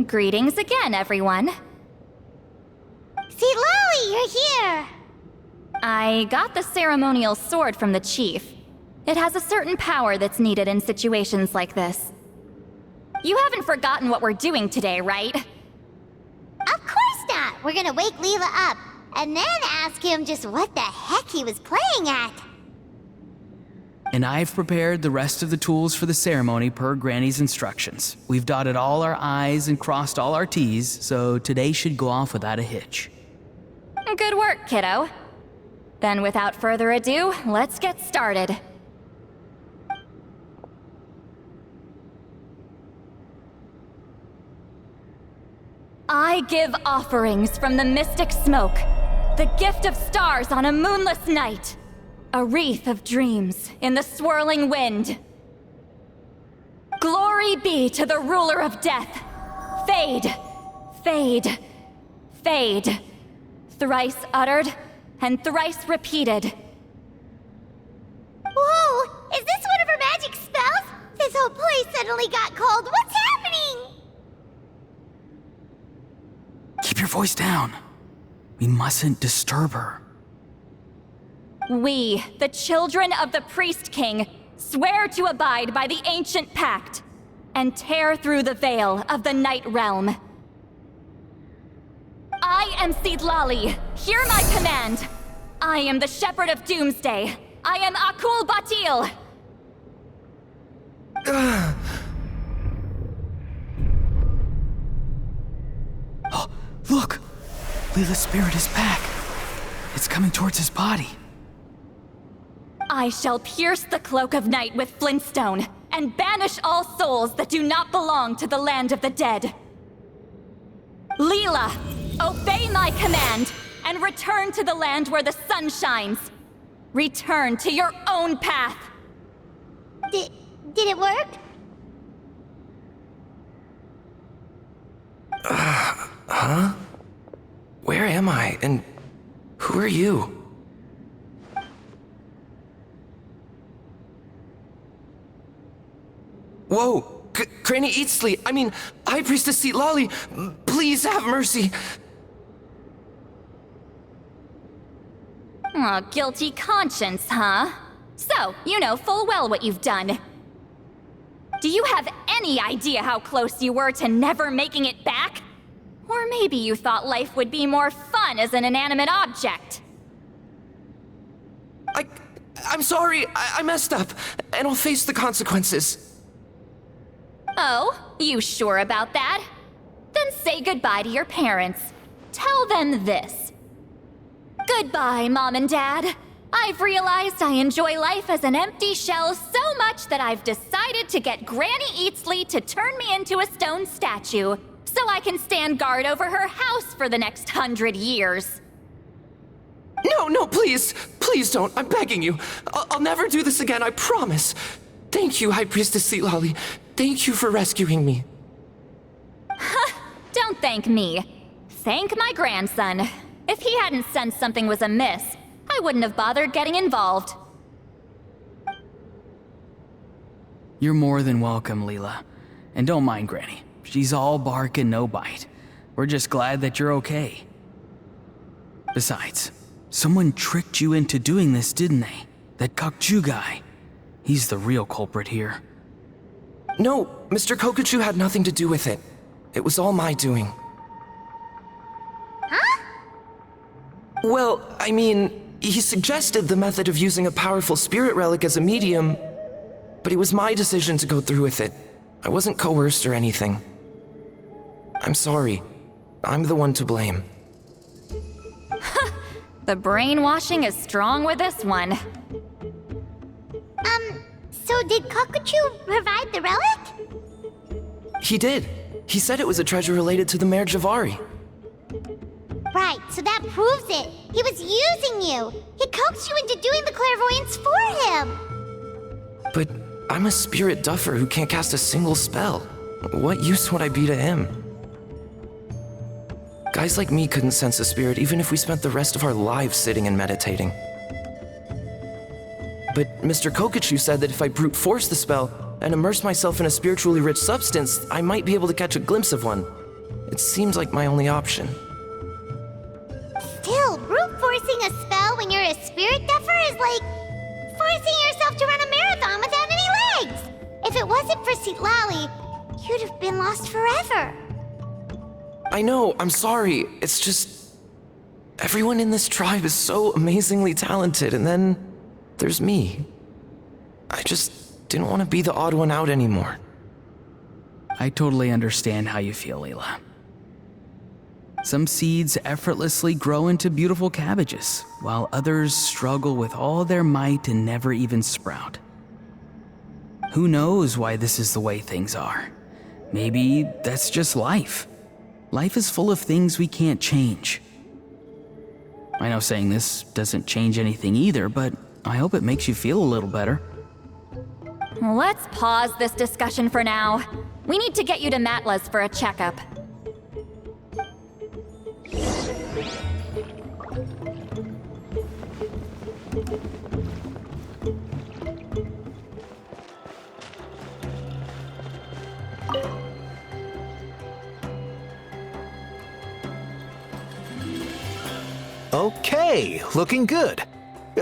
Greetings again, everyone. See, Lolly, you're here! I got the ceremonial sword from the chief. It has a certain power that's needed in situations like this. You haven't forgotten what we're doing today, right? Of course not! We're gonna wake Leela up, and then ask him just what the heck he was playing at. And I've prepared the rest of the tools for the ceremony per Granny's instructions. We've dotted all our I's and crossed all our T's, so today should go off without a hitch. Good work, kiddo. Then without further ado, let's get started. I give offerings from the mystic smoke, the gift of stars on a moonless night, a wreath of dreams in the swirling wind. Glory be to the ruler of death. Fade, fade, fade. Thrice uttered and thrice repeated. Whoa! Is this one of her magic spells? This whole place suddenly got cold. What's happening? Keep your voice down. We mustn't disturb her. We, the children of the Priest King, swear to abide by the ancient pact and tear through the veil of the Night Realm. I am Seedlali. Hear my command. I am the Shepherd of Doomsday. I am Akul Batil. Oh, look! Leela's spirit is back. It's coming towards his body. I shall pierce the cloak of night with flintstone and banish all souls that do not belong to the land of the dead. Leela, obey my command and return to the land where the sun shines. Return to your own path. Did it work? Huh? Where am I? And who are you? Whoa! Granny Eatsley! I mean, High Priestess Seedlali! Please have mercy! Oh, guilty conscience, huh? So, you know full well what you've done. Do you have any idea how close you were to never making it back? Or maybe you thought life would be more fun as an inanimate object. I'm sorry, I messed up, and I'll face the consequences. Oh, you sure about that? Then say goodbye to your parents. Tell them this. Goodbye, Mom and Dad. I've realized I enjoy life as an empty shell so much that I've decided to get Granny Eatsley to turn me into a stone statue, so I can stand guard over her house for the next 100 years. No, please! Please don't, I'm begging you. I'll never do this again, I promise. Thank you, High Priestess Seedlali. Thank you for rescuing me. Don't thank me. Thank my grandson. If he hadn't sensed something was amiss, I wouldn't have bothered getting involved. You're more than welcome, Leela. And don't mind Granny. She's all bark and no bite. We're just glad that you're okay. Besides, someone tricked you into doing this, didn't they? That Kokju guy. He's the real culprit here. No, Mr. Kokuchu had nothing to do with it. It was all my doing. Huh? Well, I mean, he suggested the method of using a powerful spirit relic as a medium, but it was my decision to go through with it. I wasn't coerced or anything. I'm sorry. I'm the one to blame. The brainwashing is strong with this one. So did Kokuchu provide the relic? He did. He said it was a treasure related to the Mare Javari. Right, so that proves it. He was using you. He coaxed you into doing the clairvoyance for him. But I'm a spirit duffer who can't cast a single spell. What use would I be to him? Guys like me couldn't sense a spirit even if we spent the rest of our lives sitting and meditating. But Mr. Kokuchu said that if I brute force the spell and immerse myself in a spiritually rich substance, I might be able to catch a glimpse of one. It seems like my only option. Still, brute forcing a spell when you're a spirit duffer is like forcing yourself to run a marathon without any legs. If it wasn't for Citlali, you'd have been lost forever. I know, I'm sorry. It's just... everyone in this tribe is so amazingly talented, and then there's me. I just didn't want to be the odd one out anymore. I totally understand how you feel, Leela. Some seeds effortlessly grow into beautiful cabbages, while others struggle with all their might and never even sprout. Who knows why this is the way things are? Maybe that's just life. Life is full of things we can't change. I know saying this doesn't change anything either, but I hope it makes you feel a little better. Let's pause this discussion for now. We need to get you to Matla's for a checkup. Okay, looking good.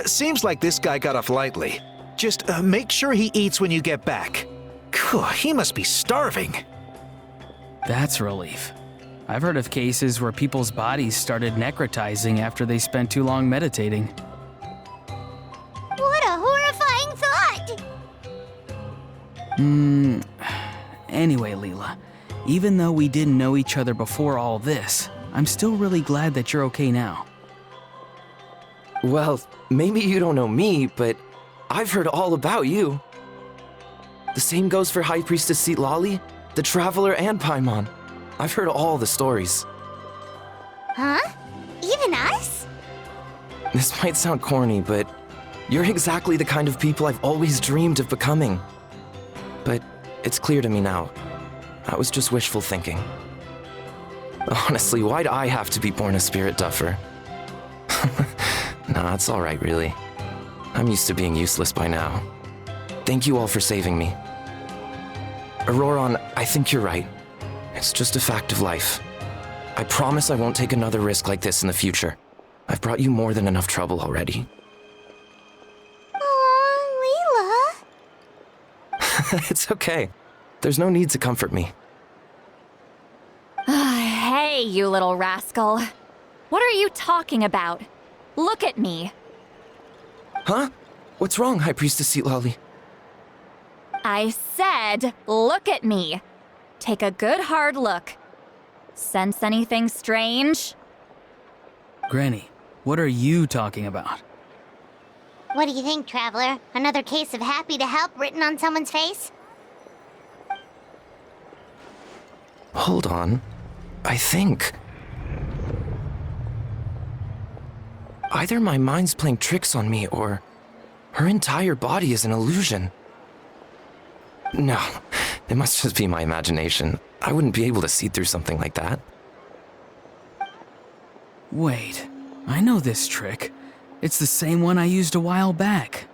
Seems like this guy got off lightly. Just make sure he eats when you get back. Phew, he must be starving. That's a relief. I've heard of cases where people's bodies started necrotizing after they spent too long meditating. What a horrifying thought! Anyway, Leela, even though we didn't know each other before all this, I'm still really glad that you're okay now. Well, maybe you don't know me, but I've heard all about you. The same goes for High Priestess Citlali, the Traveler, and Paimon. I've heard all the stories. Huh? Even us? This might sound corny, but you're exactly the kind of people I've always dreamed of becoming. But it's clear to me now. That was just wishful thinking. Honestly, why'd I have to be born a spirit duffer? Nah, it's alright, really. I'm used to being useless by now. Thank you all for saving me. Auroron, I think you're right. It's just a fact of life. I promise I won't take another risk like this in the future. I've brought you more than enough trouble already. Aw, Leela. It's okay. There's no need to comfort me. Hey, you little rascal. What are you talking about? Look at me. Huh? What's wrong, High Priestess Citlali? I said, look at me. Take a good hard look. Sense anything strange? Granny, what are you talking about? What do you think, Traveler? Another case of happy to help written on someone's face? Hold on. I think... either my mind's playing tricks on me, or her entire body is an illusion. No, it must just be my imagination. I wouldn't be able to see through something like that. Wait, I know this trick. It's the same one I used a while back.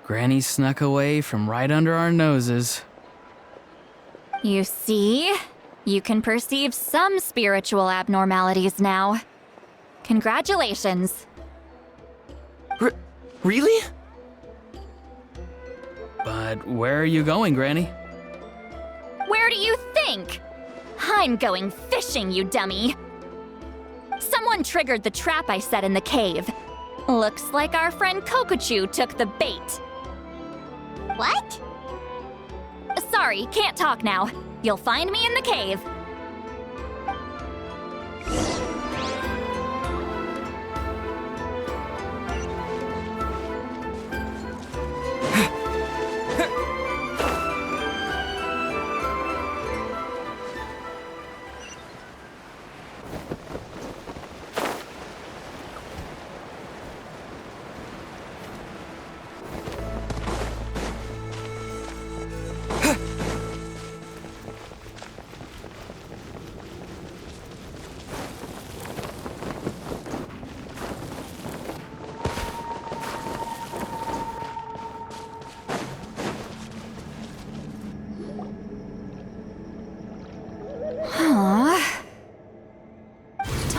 Granny snuck away from right under our noses. You see? You can perceive some spiritual abnormalities now. Congratulations. Really? But where are you going, Granny? Where do you think? I'm going fishing, you dummy. Someone triggered the trap I set in the cave. Looks like our friend Kokuchu took the bait. What? Sorry, can't talk now. You'll find me in the cave.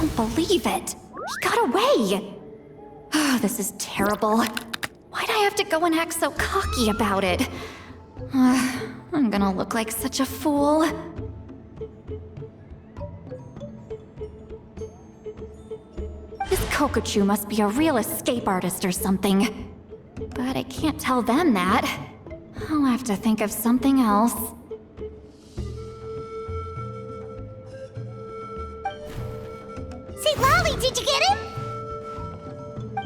don't believe it. He got away. Oh, this is terrible. Why'd I have to go and act so cocky about it? I'm gonna look like such a fool. This Kokochu must be a real escape artist or something. But I can't tell them that. I'll have to think of something else. St. Lolly, did you get him?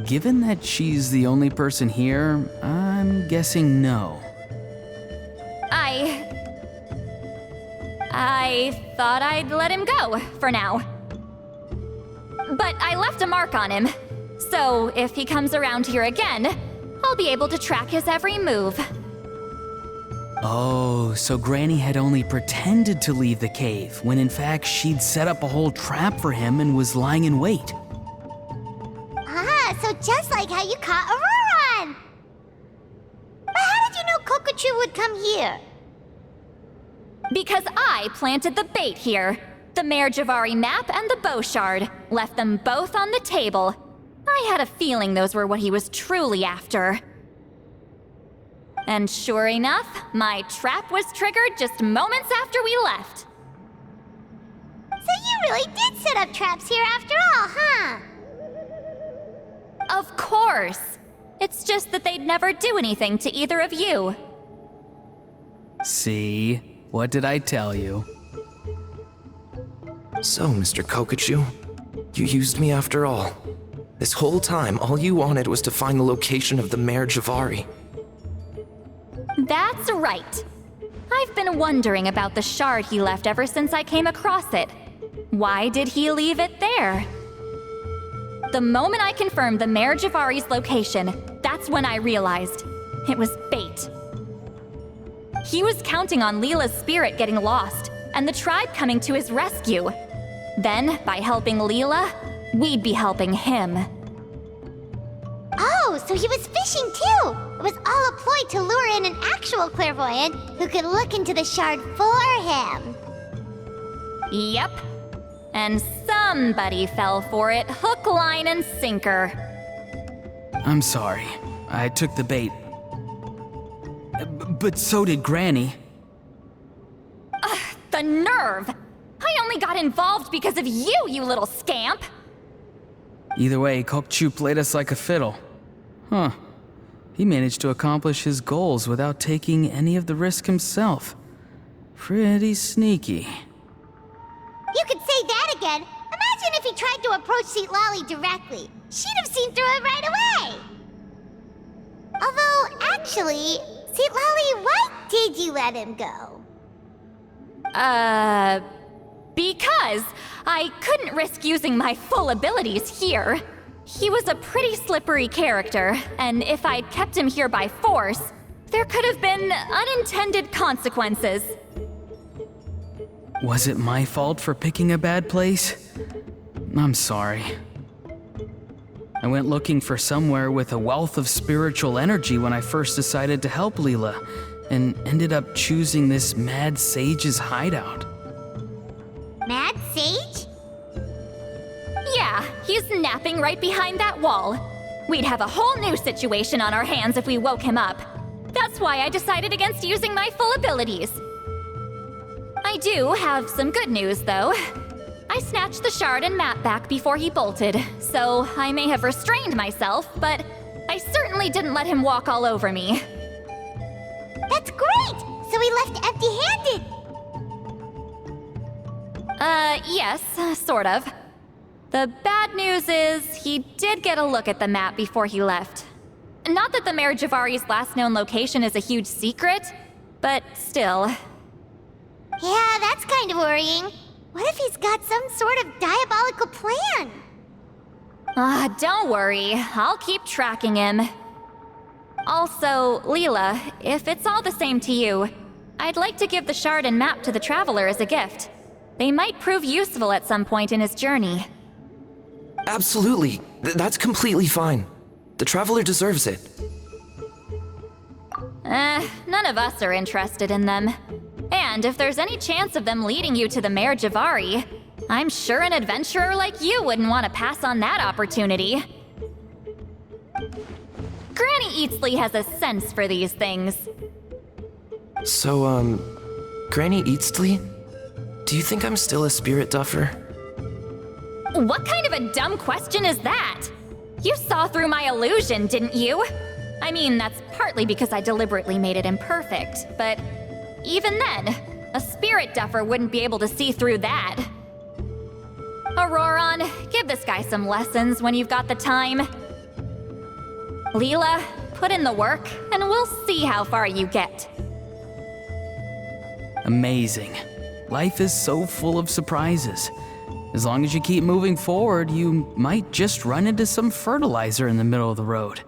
Given that she's the only person here, I'm guessing no. I thought I'd let him go, for now. But I left a mark on him, so if he comes around here again, I'll be able to track his every move. Oh, so Granny had only pretended to leave the cave, when in fact she'd set up a whole trap for him and was lying in wait. Ah, so just like how you caught Auroron! But how did you know Kokochu would come here? Because I planted the bait here. The Mare Javari map and the bow shard. Left them both on the table. I had a feeling those were what he was truly after. And sure enough, my trap was triggered just moments after we left. So you really did set up traps here after all, huh? Of course. It's just that they'd never do anything to either of you. See? What did I tell you? So, Mr. Kokochu, you used me after all. This whole time, all you wanted was to find the location of the Mare Javari. That's right. I've been wondering about the shard he left ever since I came across it. Why did he leave it there? The moment I confirmed the Mare Javari's location, that's when I realized it was bait. He was counting on Leela's spirit getting lost, and the tribe coming to his rescue. Then, by helping Leela, we'd be helping him. Oh, so he was fishing too! It was all a ploy to lure in an actual clairvoyant who could look into the shard for him. Yep. And somebody fell for it, hook, line, and sinker. I'm sorry. I took the bait. But so did Granny. The nerve! I only got involved because of you, you little scamp! Either way, Kokchu played us like a fiddle. Huh. He managed to accomplish his goals without taking any of the risk himself. Pretty sneaky. You could say that again. Imagine if he tried to approach St. Lolly directly. She'd have seen through it right away. Although, actually, St. Lolly, why did you let him go? Because I couldn't risk using my full abilities here. He was a pretty slippery character, and if I'd kept him here by force, there could have been unintended consequences. Was it my fault for picking a bad place? I'm sorry. I went looking for somewhere with a wealth of spiritual energy when I first decided to help Leela, and ended up choosing this mad sage's hideout. Mad Sage? Yeah, he's napping right behind that wall. We'd have a whole new situation on our hands if we woke him up. That's why I decided against using my full abilities. I do have some good news, though. I snatched the shard and map back before he bolted, so I may have restrained myself, but I certainly didn't let him walk all over me. That's great! So he left empty-handed! Yes, sort of. The bad news is he did get a look at the map before he left. Not that the Mare Javari's last known location is a huge secret, but still. Yeah, that's kind of worrying. What if he's got some sort of diabolical plan? Don't worry. I'll keep tracking him. Also, Leela, if it's all the same to you, I'd like to give the shard and map to the Traveler as a gift. They might prove useful at some point in his journey. Absolutely. That's completely fine. The Traveler deserves it. None of us are interested in them. And if there's any chance of them leading you to the Mare Javari, I'm sure an adventurer like you wouldn't want to pass on that opportunity. Granny Eatsley has a sense for these things. So, Granny Eatsley? Do you think I'm still a spirit duffer? What kind of a dumb question is that? You saw through my illusion, didn't you? I mean, that's partly because I deliberately made it imperfect, but even then, a spirit duffer wouldn't be able to see through that. Auroron, give this guy some lessons when you've got the time. Leela, put in the work, and we'll see how far you get. Amazing. Life is so full of surprises. As long as you keep moving forward, you might just run into some fertilizer in the middle of the road.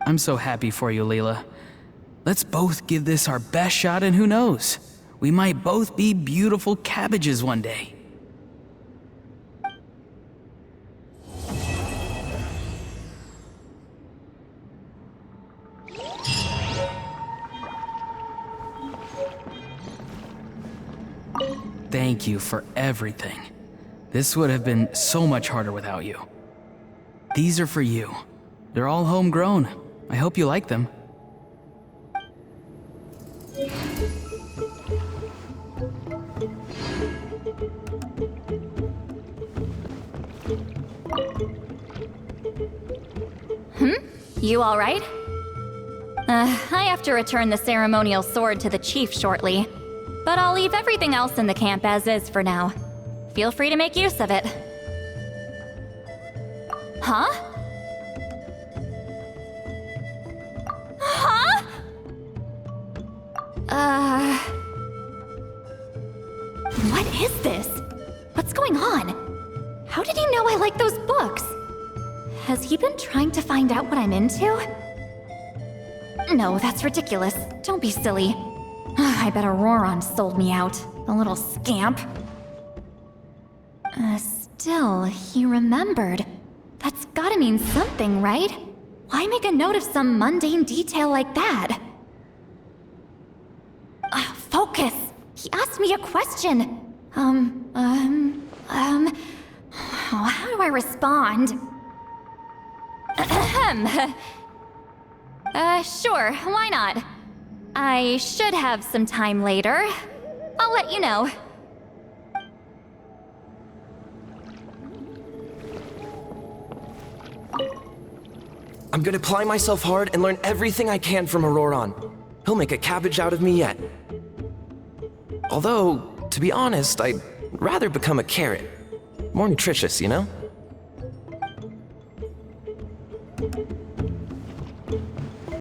I'm so happy for you, Leela. Let's both give this our best shot, and who knows? We might both be beautiful cabbages one day. Thank you for everything. This would have been so much harder without you. These are for you. They're all homegrown. I hope you like them. You all right? I have to return the ceremonial sword to the chief shortly, but I'll leave everything else in the camp as is for now. Feel free to make use of it. Huh? Huh? What is this? What's going on? How did he know I like those books? Has he been trying to find out what I'm into? No, that's ridiculous. Don't be silly. I bet Auroron sold me out. The little scamp. Still, he remembered. That's gotta mean something, right? Why make a note of some mundane detail like that? Focus! He asked me a question. How do I respond? Sure, why not? I should have some time later. I'll let you know. I'm gonna apply myself hard and learn everything I can from Auroron. He'll make a cabbage out of me yet. Although, to be honest, I'd rather become a carrot. More nutritious, you know?